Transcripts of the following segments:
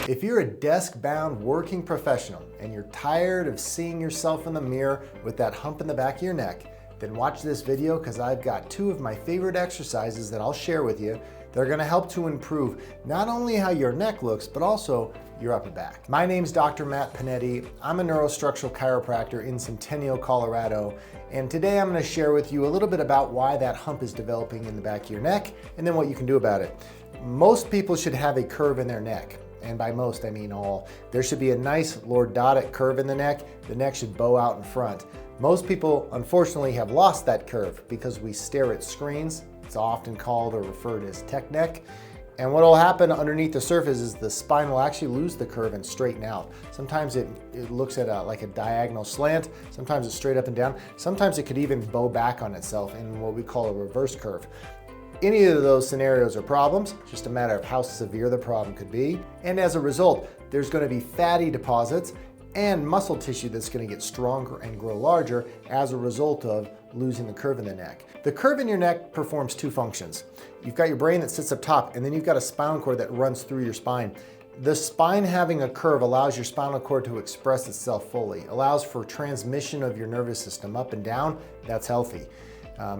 If you're a desk-bound working professional and you're tired of seeing yourself in the mirror with that hump in the back of your neck, then watch this video because I've got two of my favorite exercises that I'll share with you that are going to help to improve not only how your neck looks, but also your upper back. My name's Dr. Matt Pennetti. I'm a neurostructural chiropractor in Centennial, Colorado, and today I'm going to share with you a little bit about why that hump is developing in the back of your neck and then what you can do about it. Most people should have a curve in their neck. And by most, I mean all. There should be a nice lordotic curve in the neck. The neck should bow out in front. Most people, unfortunately, have lost that curve because we stare at screens. It's often called or referred as tech neck. And what will happen underneath the surface is the spine will actually lose the curve and straighten out. Sometimes it looks at like a diagonal slant. Sometimes it's straight up and down. Sometimes it could even bow back on itself in what we call a reverse curve. Any of those scenarios are problems, just a matter of how severe the problem could be. And as a result, there's going to be fatty deposits and muscle tissue that's going to get stronger and grow larger as a result of losing the curve in the neck. The curve in your neck performs two functions. You've got your brain that sits up top, and then you've got a spinal cord that runs through your spine. The spine having a curve allows your spinal cord to express itself fully, allows for transmission of your nervous system up and down. That's healthy.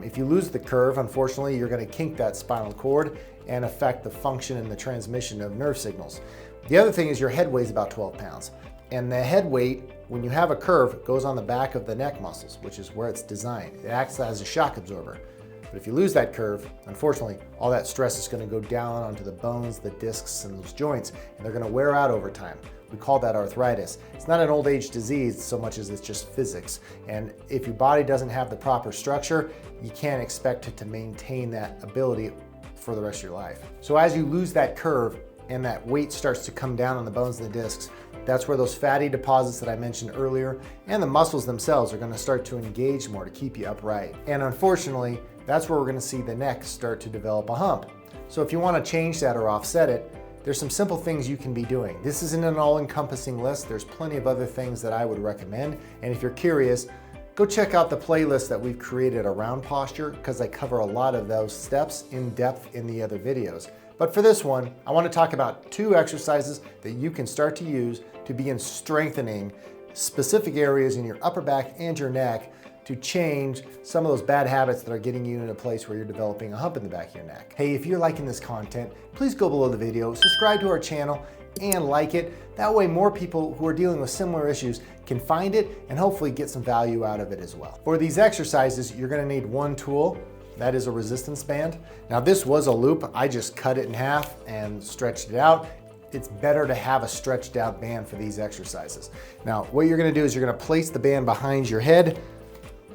If you lose the curve, unfortunately, you're going to kink that spinal cord and affect the function and the transmission of nerve signals. The other thing is your head weighs about 12 pounds. And the head weight, when you have a curve, goes on the back of the neck muscles, which is where it's designed. It acts as a shock absorber. But if you lose that curve, unfortunately, all that stress is going to go down onto the bones, the discs, and those joints, and they're going to wear out over time. We call that arthritis. It's not an old age disease so much as it's just physics. And if your body doesn't have the proper structure, you can't expect it to maintain that ability for the rest of your life. So as you lose that curve and that weight starts to come down on the bones and the discs, that's where those fatty deposits that I mentioned earlier and the muscles themselves are going to start to engage more to keep you upright. And unfortunately, that's where we're going to see the neck start to develop a hump. So if you want to change that or offset it, there's some simple things you can be doing. This isn't an all-encompassing list. There's plenty of other things that I would recommend. And if you're curious, go check out the playlist that we've created around posture because I cover a lot of those steps in depth in the other videos. But for this one, I want to talk about two exercises that you can start to use to begin strengthening specific areas in your upper back and your neck to change some of those bad habits that are getting you in a place where you're developing a hump in the back of your neck. Hey, if you're liking this content, please go below the video, subscribe to our channel, and like it. That way more people who are dealing with similar issues can find it and hopefully get some value out of it as well. For these exercises, you're gonna need one tool. That is a resistance band. Now this was a loop. I just cut it in half and stretched it out. It's better to have a stretched out band for these exercises. Now, what you're gonna do is you're gonna place the band behind your head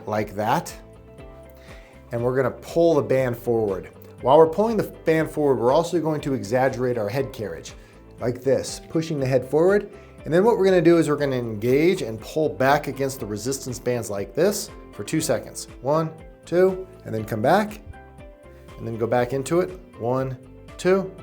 like that, and we're gonna pull the band forward. While we're pulling the band forward, we're also going to exaggerate our head carriage, like this, pushing the head forward. And then what we're gonna do is we're gonna engage and pull back against the resistance bands like this for 2 seconds. 1, 2, and then come back, and then go back into it. 1, 2,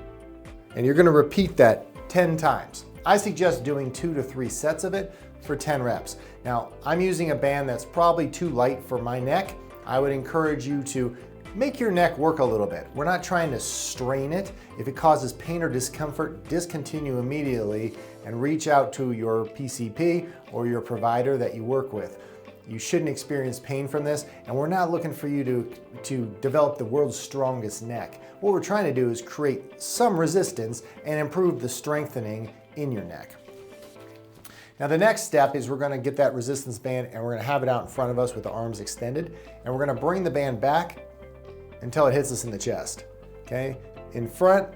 and you're gonna repeat that 10 times. I suggest doing 2 to 3 sets of it for 10 reps. Now, I'm using a band that's probably too light for my neck. I would encourage you to make your neck work a little bit. We're not trying to strain it. If it causes pain or discomfort, discontinue immediately and reach out to your PCP or your provider that you work with. You shouldn't experience pain from this, and we're not looking for you to develop the world's strongest neck. What we're trying to do is create some resistance and improve the strengthening in your neck. Now the next step is we're gonna get that resistance band and we're gonna have it out in front of us with the arms extended, and we're gonna bring the band back until it hits us in the chest, okay? In front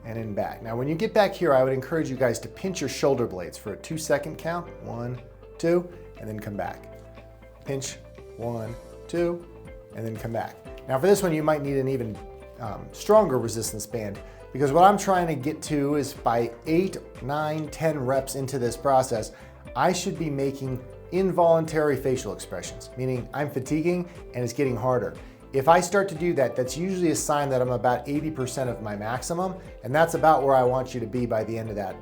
and in back. Now when you get back here, I would encourage you guys to pinch your shoulder blades for a 2-second count. 1, 2, and then come back. Pinch, 1, 2, and then come back. Now for this one, you might need an even stronger resistance band, because what I'm trying to get to is by 8, 9, 10 reps into this process, I should be making involuntary facial expressions, meaning I'm fatiguing and it's getting harder. If I start to do that, that's usually a sign that I'm about 80% of my maximum, and that's about where I want you to be by the end of that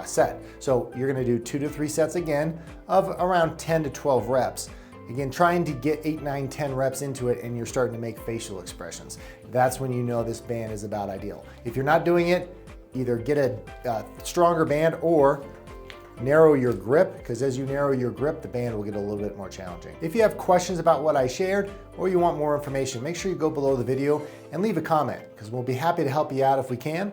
set. So you're gonna do 2 to 3 sets again of around 10 to 12 reps. Again, trying to get 8, 9, 10 reps into it and you're starting to make facial expressions. That's when you know this band is about ideal. If you're not doing it, either get a stronger band or narrow your grip, because as you narrow your grip, the band will get a little bit more challenging. If you have questions about what I shared or you want more information, make sure you go below the video and leave a comment, because we'll be happy to help you out if we can.